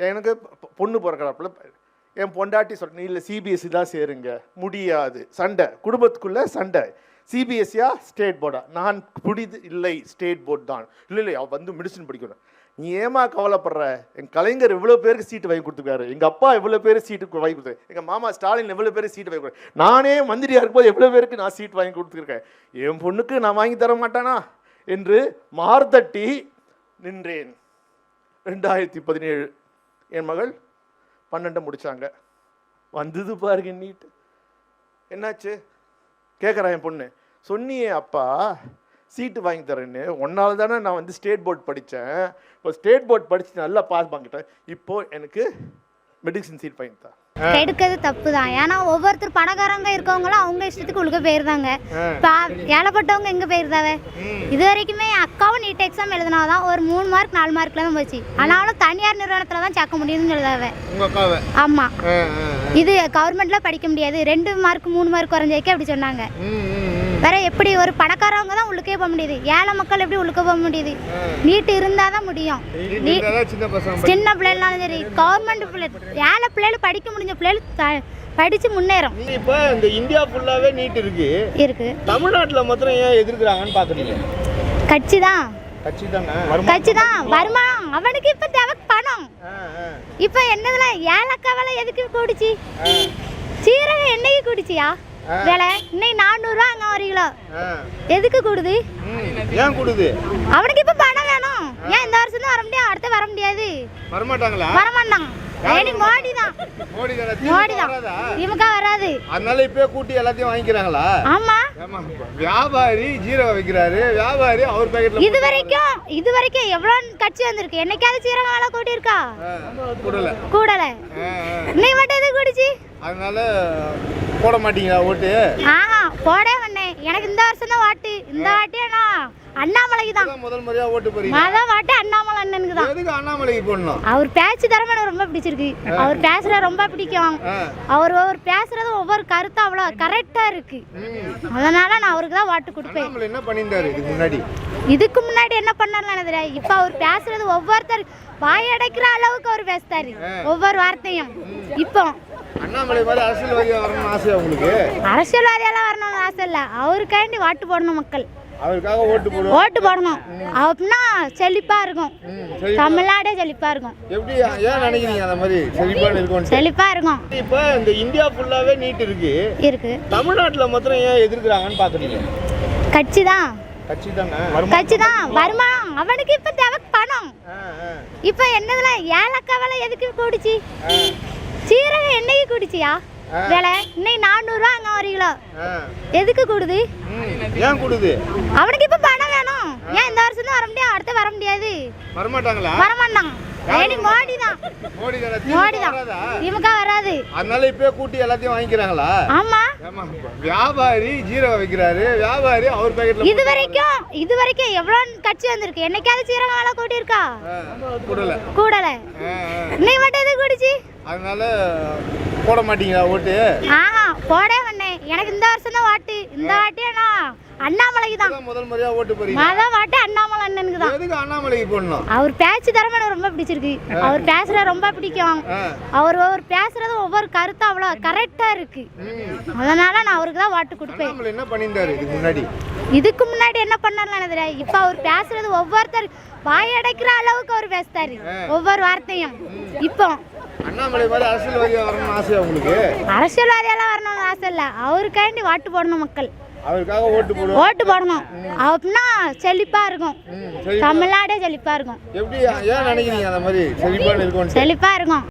எனக்கு பொண்ணு பிறக்கிறாப்புல என் பொண்டாட்டி சொல்கிறேன், இல்லை சிபிஎஸ்சி தான் சேருங்க, முடியாது, சண்டை குடும்பத்துக்குள்ளே சண்டை. சிபிஎஸ்சியா ஸ்டேட் போர்டா? நான் புரியுது, இல்லை ஸ்டேட் போர்டு தான். இல்லை அவள் வந்து மெடிசன் படிக்கணும். நீ ஏமா கவலைப்படுற? என் கலைஞர் எவ்வளோ பேருக்கு சீட்டு வாங்கி கொடுத்துருக்காரு, எங்கள் அப்பா எவ்வளோ பேர் சீட்டு வாங்கி கொடுத்தாரு, எங்கள் மாமா ஸ்டாலின் எவ்வளோ பேர் சீட்டு வாங்கி கொடுத்தாரு, நானே மந்திரியாக இருக்கும்போது எவ்வளோ பேருக்கு நான் சீட் வாங்கி கொடுத்துருக்கேன், என் பொண்ணுக்கு நான் வாங்கி தர மாட்டானா என்று மார்த்தட்டி நின்றேன். 2017 என் மகள் 12 முடித்தாங்க. வந்தது பாருங்க நீட்டு. என்னாச்சு கேட்குறான் என் பொண்ணு. சொன்னியே அப்பா சீட்டு வாங்கி தரேன்னு, ஒன்னால தானே நான் வந்து ஸ்டேட் போர்ட் படித்தேன். இப்போ ஸ்டேட் போர்ட் படித்து நல்லா பாஸ் வாங்கிட்டேன், இப்போது எனக்கு மெடிசன் சீட் வாங்கி தான். எடுக்கிறது தப்பு தான். ஏன்னா ஒவ்வொருத்தர் பணக்காரங்க இருக்கவங்களும் அவங்க இஷ்டத்துக்கு உள்ள போயிருந்தாங்க. இப்போ ஏழப்பட்டவங்க எங்கே போயிருந்தாவே? இது வரைக்குமே அக்காவும் நீட் எக்ஸாம் எழுதினாதான் ஒரு 3 மார்க் 4 மார்க்கில் தான் போச்சு. ஆனாலும் தனியார் நிறுவனத்தில் தான் சேர்க்க முடியுதுன்னு சொல்லுதாவே. ஆமாம், இது கவர்மெண்ட்டில் படிக்க முடியாது, 2 மார்க் 3 மார்க் குறைஞ்சதுக்கே அப்படி சொன்னாங்க. வேற எப்படி ஒரு பணக்காரவங்க தான் உள்ளுக்கே போக முடியுது, ஏழை மக்கள் எப்படி உள்ளுக்க போக முடியுது? நீட்டு இருந்தால் தான் முடியும். சின்ன பிள்ளைகளாலும் சரி, கவர்மெண்ட் பிள்ளை, ஏழை பிள்ளைகள் படிக்க முடிஞ்ச பிள்ளைகள் படிச்சு முன்னேறும். இப்போ இந்த இந்தியா ஃபுல்லாவே நீட் இருக்கு. தமிழ்நாட்டுல மாத்திரம் ஏன் எதிர்க்கிறாங்கன்னு பாக்குறீங்க? கட்சி தான் வருமானம். அவனுக்கு இப்ப தேவை பணம். இப்ப என்னதுல ஏலக்காவல எதுக்கு கூடிச்சு? சீரகம் என்னைக்கு கூடிச்சியா வேலை? இன்னைக்கு 400 ரூபா அங்க 1 கிலோ. எதுக்கு கூடுது? ஏன் கூடுது? அவனுக்கு இப்ப பணம் வேணும். ஏன் இந்த வருஷம் தான் வர முடியாது, அடுத்து வர முடியாது? வரமாட்டாங்களா? வரமாட்டாங்க. மோடி தான் திமுக வராது. அதனால இப்ப கூட்டி எல்லாத்தையும் வாங்கிக்கிறாங்களா? ஆமா, வியாபாரி ஜீரகம் வைக்கிறாரு, வியாபாரி அவர் பாக்கெட்ல. இது வரைக்கும் எவ்வளவு கட்சி வந்திருக்கு, என்னைக்காவது சீரகம் விலை கூட்டி இருக்கா? கூடல. நீ மட்டும் எது கூடிச்சு? அதனால போட மாட்டீங்களா ஓட்டு? போடவே வந்தேன். எனக்கு இந்த வருஷம் தான் வாட்டு. இந்த வாட்டி அண்ணாமலைக்கு தான் முதல் முறையா ஓட்டு போறீங்க. அதான் வாட்டு அண்ணாமலை அண்ணனுக்கு தான். எதுக்கு அண்ணாமலைக்கு போடணும்? அவர் பேச்சு திறமை எனக்கு ரொம்ப பிடிச்சிருக்கு. அவர் பேசுறது ரொம்ப பிடிக்கும். அவர் பேசுறது ஒவ்வொரு கருத்தும் அவ்வளவு கரெக்டா இருக்கு. அதனால நான் அவருக்கு தான் வாட்டு கொடுப்பேன். அண்ணாமலை என்ன பண்ணிட்டாரு இதுக்கு முன்னாடி என்ன பண்ணாருன்னு தெரியாது. இப்ப அவர் பேசுறது ஒவ்வொருத்தர் வாய் அடைக்கிற அளவுக்கு அவர் பேசுறாரு ஒவ்வொரு வார்த்தையும். இப்போ அண்ணாமலை மாதிரி அரசியல்வாதியா வரணும்னு ஆசை உங்களுக்கு? அரசியல்வாதியெல்லாம் வரணும்னு ஆசை இல்லை, அவருக்காண்டி வாட்டு போடணும். மக்கள் அவருக்காக ஓட்டு போடணும். அப்படின்னா செழிப்பா இருக்கும், தமிழ்நாடே செழிப்பா இருக்கும். எப்படி ஏன் நினைக்கிறீங்க அந்த மாதிரி செழிப்பா இருக்கும்? இப்போ இந்த இந்தியா ஃபுல்லாவே நீட் இருக்கு. தமிழ்நாட்டுல மாத்திரம் ஏன் எதிர்க்கிறாங்கன்னு பாக்குறீங்க? கட்சி தான் வருமானம். அவனுக்கு இப்ப தேவை பணம். இப்ப என்னதுல ஏலக்காவல எதுக்கு கூடிச்சு? சீரகம் என்னைக்கு கூடிச்சியா வேலை? இன்னைக்கு 400 ரூபா அங்க 1 கிலோ. எதுக்கு கூடுது? ஏன் கூடுது? அவனுக்கு இப்ப பணம் வேணும். ஏன் இந்த வருஷம் தான் வர முடியாது, அடுத்து வர முடியாது? வரமாட்டாங்களா? வரமாட்டாங்க. மோடி தான் திமுக வராது. அதனால இப்ப கூட்டி எல்லாத்தையும் வாங்கிக்கிறாங்களா? ஆமா, வியாபாரி ஜீரகம் வைக்கிறாரு, வியாபாரி அவர் பாக்கெட்ல. இது வரைக்கும் எவ்வளவு கட்சி வந்திருக்கு, என்னைக்காவது சீரகம் விலை கூட்டி இருக்கா? கூடல. நீ மட்டும் எது கூடிச்சு? அதனால போட மாட்டீங்களா ஓட்டு? போடவே வந்தேன். எனக்கு இந்த வருஷம் தான் வாட்டு. இந்த வாட்டி அண்ணாமலைக்கு தான் முதல் முறையா ஓட்டு போறீங்க. அதான் வாட்டு அண்ணாமலை அண்ணனுக்கு தான். எதுக்கு அண்ணாமலைக்கு போடணும்? அவர் பேச்சு திறமை எனக்கு ரொம்ப பிடிச்சிருக்கு. அவர் பேசுறது ரொம்ப பிடிக்கும். அவர் பேசுறது ஒவ்வொரு கருத்தும் அவ்வளவு கரெக்டா இருக்கு. அதனால நான் அவருக்கு தான் வாட்டு கொடுப்பேன். அண்ணாமலை என்ன பண்ணிட்டாரு இதுக்கு முன்னாடி என்ன பண்ணாருன்னு தெரியாது. இப்ப அவர் பேசுறது ஒவ்வொருத்தர் வாய் அடைக்கிற அளவுக்கு அவர் பேசுறாரு ஒவ்வொரு வார்த்தையும். இப்போ அண்ணாமலை மாதிரி அரசியல்வாதியா வரணும்னு ஆசையா உங்களுக்கு? அரசியல்வாதியெல்லாம் வரணும்னு ஆசை இல்லை, அவருக்காண்டி வாட்டு போடணும். மக்கள் அவருக்காக ஓட்டு போடணும். அப்படின்னா செழிப்பா இருக்கும், தமிழ்நாடே செழிப்பா இருக்கும். எப்படி ஏன் நினைக்கிறீங்க அந்த மாதிரி செழிப்பா இருக்கும்?